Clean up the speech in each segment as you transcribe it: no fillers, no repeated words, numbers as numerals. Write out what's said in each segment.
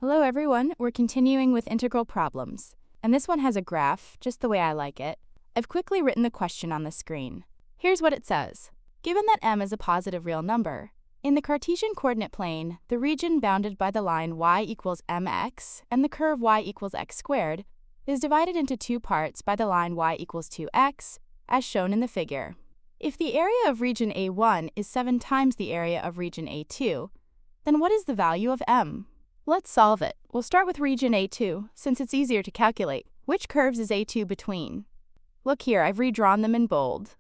Hello everyone, we're continuing with integral problems. And this one has a graph, just the way I like it. I've quickly written the question on the screen. Here's what it says. Given that m is a positive real number, in the Cartesian coordinate plane, the region bounded by the line y equals mx and the curve y equals x squared is divided into two parts by the line y equals 2x, as shown in the figure. If the area of region A1 is 7 times the area of region A2, then what is the value of m? Let's solve it. We'll start with region A2, since it's easier to calculate. Which curves is A2 between? Look here, I've redrawn them in bold.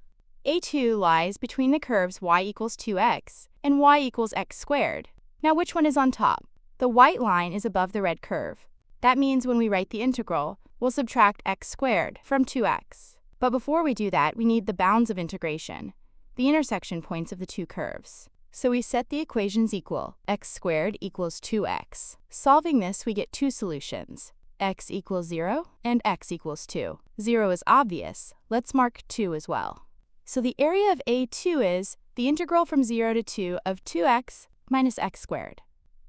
A2 lies between the curves y equals 2x and y equals x squared. Now which one is on top? The white line is above the red curve. That means when we write the integral, we'll subtract x squared from 2x. But before we do that, we need the bounds of integration, the intersection points of the two curves. So we set the equations equal. X squared equals 2x. Solving this, we get two solutions. X equals 0 and x equals 2. 0 is obvious. Let's mark 2 as well. So the area of A2 is the integral from 0 to 2 of 2x minus x squared.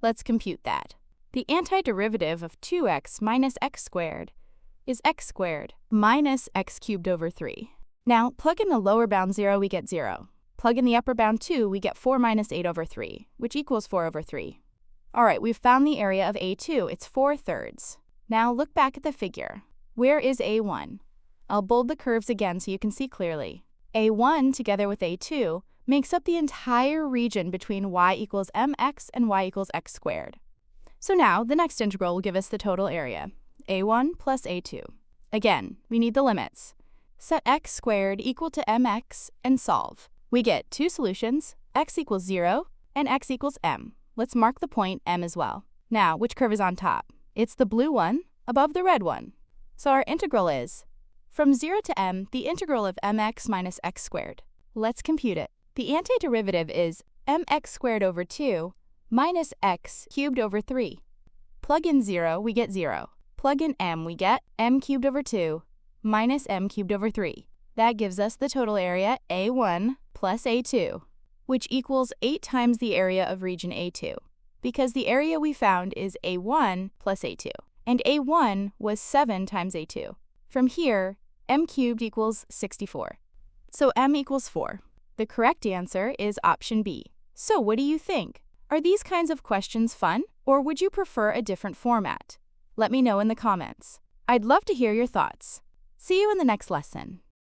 Let's compute that. The antiderivative of 2x minus x squared is x squared minus x cubed over 3. Now, plug in the lower bound 0, we get 0. Plug in the upper bound 2, we get 4 minus 8 over 3, which equals 4 over 3. All right, we've found the area of A2. It's 4/3. Now look back at the figure. Where is A1? I'll bold the curves again so you can see clearly. A1 together with A2 makes up the entire region between y equals mx and y equals x squared. So now the next integral will give us the total area, A1 plus A2. Again, we need the limits. Set x squared equal to mx and solve. We get two solutions, x equals 0 and x equals m. Let's mark the point m as well. Now, which curve is on top? It's the blue one above the red one. So our integral is, from 0 to m, the integral of mx minus x squared. Let's compute it. The antiderivative is mx squared over 2 minus x cubed over 3. Plug in 0, we get 0. Plug in m, we get m cubed over 2 minus m cubed over 3. That gives us the total area, A1 plus A2, which equals 8 times the area of region A2, because the area we found is A1 plus A2, and A1 was 7 times A2. From here, m cubed equals 64. So m equals 4. The correct answer is option B. So what do you think? Are these kinds of questions fun, or would you prefer a different format? Let me know in the comments. I'd love to hear your thoughts. See you in the next lesson.